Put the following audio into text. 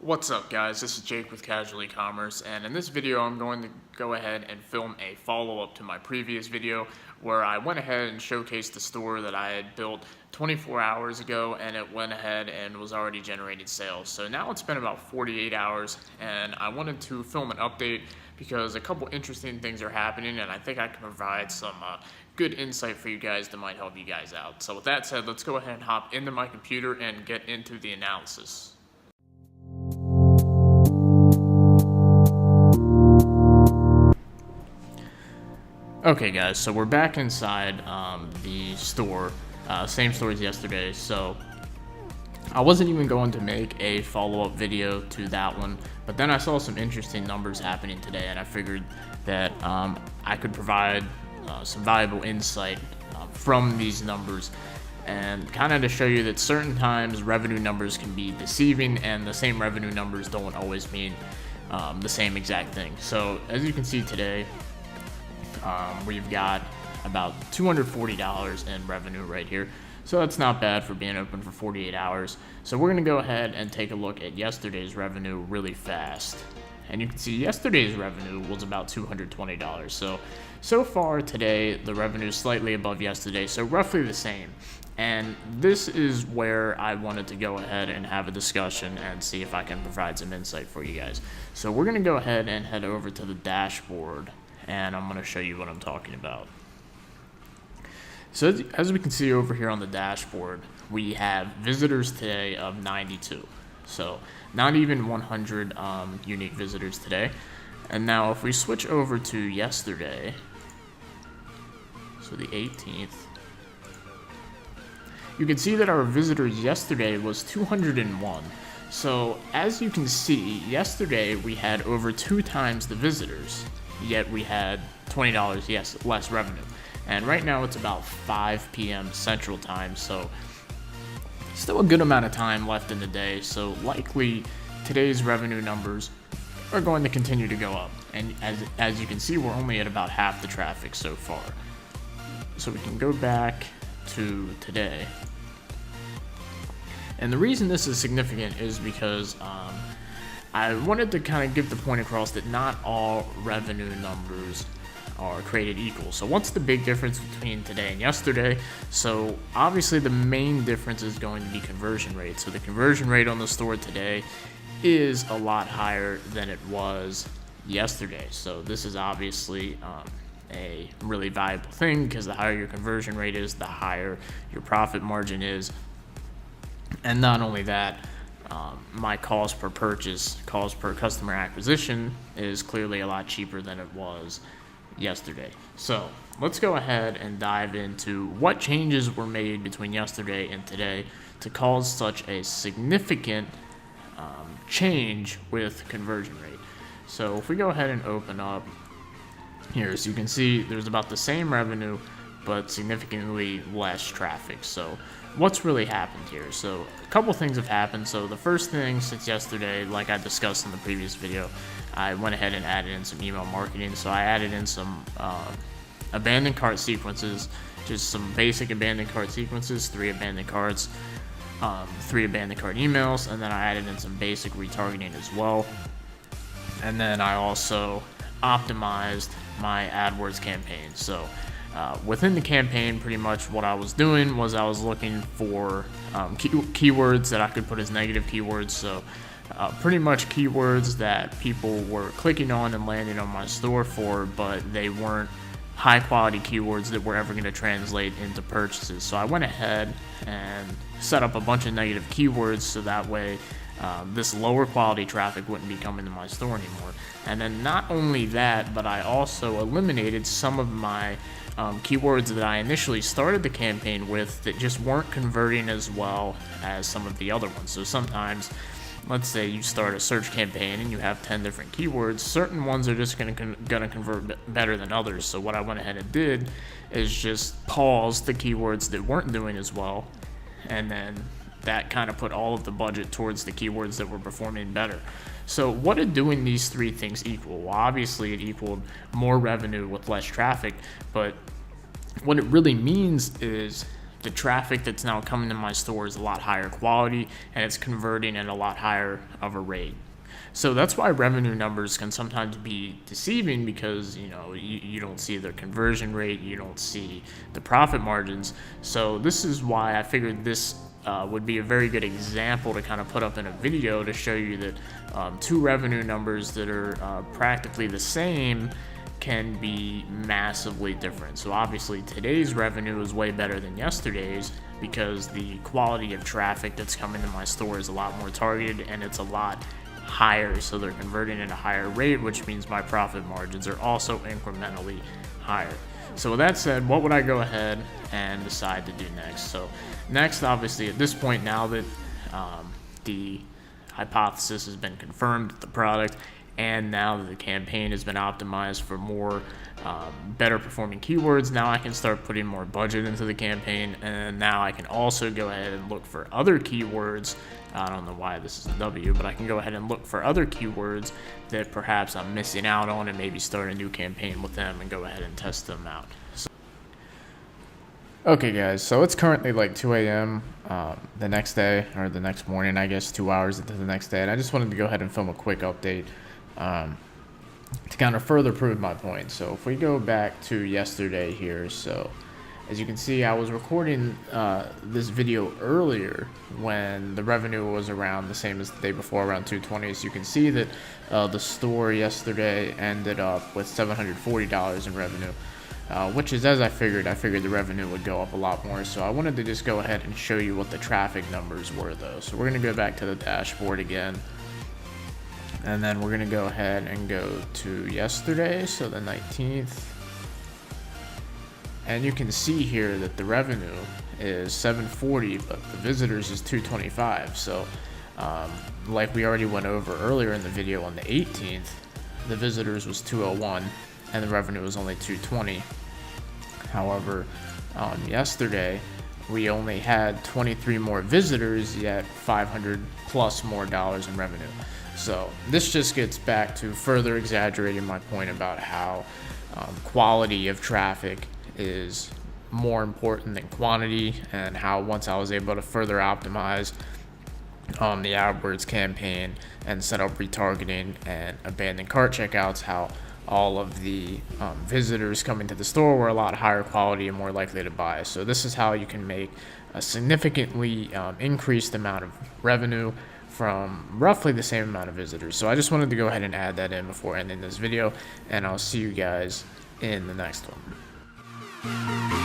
What's up, guys? This is Jake with Casual Ecommerce, and in this video I'm going to go ahead and film a follow-up to my previous video where I went ahead and showcased the store that I had built 24 hours ago, and it went ahead and was already generating sales. So now it's been about 48 hours, and I wanted to film an update because a couple interesting things are happening, and I think I can provide some good insight for you guys that might help you guys out. So with that said, let's go ahead and hop into my computer and get into the analysis. Okay guys, so we're back inside the store, same store as yesterday. So I wasn't even going to make a follow-up video to that one, but then I saw some interesting numbers happening today, and I figured that I could provide some valuable insight from these numbers, and kind of to show you that certain times revenue numbers can be deceiving, and the same revenue numbers don't always mean the same exact thing. So as you can see today, we've got about $240 in revenue right here. So that's not bad for being open for 48 hours. So we're going to go ahead and take a look at yesterday's revenue really fast. And you can see yesterday's revenue was about $220. So far today, the revenue is slightly above yesterday, so roughly the same. And this is where I wanted to go ahead and have a discussion and see if I can provide some insight for you guys. So we're going to go ahead and head over to the dashboard, and I'm going to show you what I'm talking about. So as we can see over here on the dashboard, we have visitors today of 92. So not even 100 unique visitors today. And now if we switch over to yesterday, so the 18th, you can see that our visitors yesterday was 201. So as you can see, yesterday we had over 2 times the visitors, yet we had $20 less revenue. And right now it's about 5 p.m. Central Time, so still a good amount of time left in the day. So likely today's revenue numbers are going to continue to go up. And as you can see, we're only at about half the traffic so far. So we can go back to today. And the reason this is significant is because I wanted to kind of give the point across that not all revenue numbers are created equal. So what's the big difference between today and yesterday? So obviously the main difference is going to be conversion rate. So the conversion rate on the store today is a lot higher than it was yesterday. So this is obviously a really valuable thing, because the higher your conversion rate is, the higher your profit margin is. And not only that, my cost per purchase, cost per customer acquisition is clearly a lot cheaper than it was yesterday. So let's go ahead and dive into what changes were made between yesterday and today to cause such a significant change with conversion rate. So if we go ahead and open up here, so you can see there's about the same revenue but significantly less traffic. So what's really happened here? So a couple things have happened. So the first thing since yesterday, like I discussed in the previous video, I went ahead and added in some email marketing. So I added in some abandoned cart sequences, just some basic abandoned cart sequences, 3 abandoned carts, 3 abandoned cart emails, and then I added in some basic retargeting as well. And then I also optimized my AdWords campaign. So within the campaign, pretty much what I was doing was I was looking for keywords that I could put as negative keywords. So pretty much keywords that people were clicking on and landing on my store for, but they weren't high quality keywords that were ever going to translate into purchases. So I went ahead and set up a bunch of negative keywords so that way this lower quality traffic wouldn't be coming to my store anymore. And then not only that, but I also eliminated some of my keywords that I initially started the campaign with that just weren't converting as well as some of the other ones. So sometimes, let's say you start a search campaign and you have 10 different keywords, certain ones are just going to convert better than others. So what I went ahead and did is just pause the keywords that weren't doing as well, and then that kind of put all of the budget towards the keywords that were performing better. So what did doing these 3 things equal? Well, obviously it equaled more revenue with less traffic, but what it really means is the traffic that's now coming to my store is a lot higher quality, and it's converting at a lot higher of a rate. So that's why revenue numbers can sometimes be deceiving, because you don't see their conversion rate, you don't see the profit margins. So this is why I figured this would be a very good example to kind of put up in a video to show you that two revenue numbers that are practically the same can be massively different. So obviously today's revenue is way better than yesterday's, because the quality of traffic that's coming to my store is a lot more targeted and it's a lot higher, so they're converting at a higher rate, which means my profit margins are also incrementally higher. So with that said, what would I go ahead and decide to do next? So next, obviously at this point, now that the hypothesis has been confirmed with the product, and now that the campaign has been optimized for more better performing keywords, now I can start putting more budget into the campaign, and now I can also go ahead and look for other keywords. I don't know why this is a W, but I can go ahead and look for other keywords that perhaps I'm missing out on, and maybe start a new campaign with them and go ahead and test them out. Okay guys, so it's currently like 2 a.m. The next day, or the next morning, I guess, 2 hours into the next day, and I just wanted to go ahead and film a quick update to kind of further prove my point. So if we go back to yesterday here, so as you can see, I was recording this video earlier when the revenue was around the same as the day before, around 220. So you can see that the store yesterday ended up with $740 in revenue, which is as I figured. I figured the revenue would go up a lot more. So I wanted to just go ahead and show you what the traffic numbers were though. So we're going to go back to the dashboard again. And then we're going to go ahead and go to yesterday, so the 19th. And you can see here that the revenue is $740, but the visitors is $225. So like we already went over earlier in the video, on the 18th, the visitors was $201 and the revenue was only $220. However, yesterday we only had 23 more visitors, yet $500 plus more dollars in revenue. So this just gets back to further exaggerating my point about how quality of traffic is more important than quantity, and how once I was able to further optimize the AdWords campaign and set up retargeting and abandoned cart checkouts, how all of the visitors coming to the store were a lot higher quality and more likely to buy. So this is how you can make a significantly increased amount of revenue from roughly the same amount of visitors. So I just wanted to go ahead and add that in before ending this video, and I'll see you guys in the next one.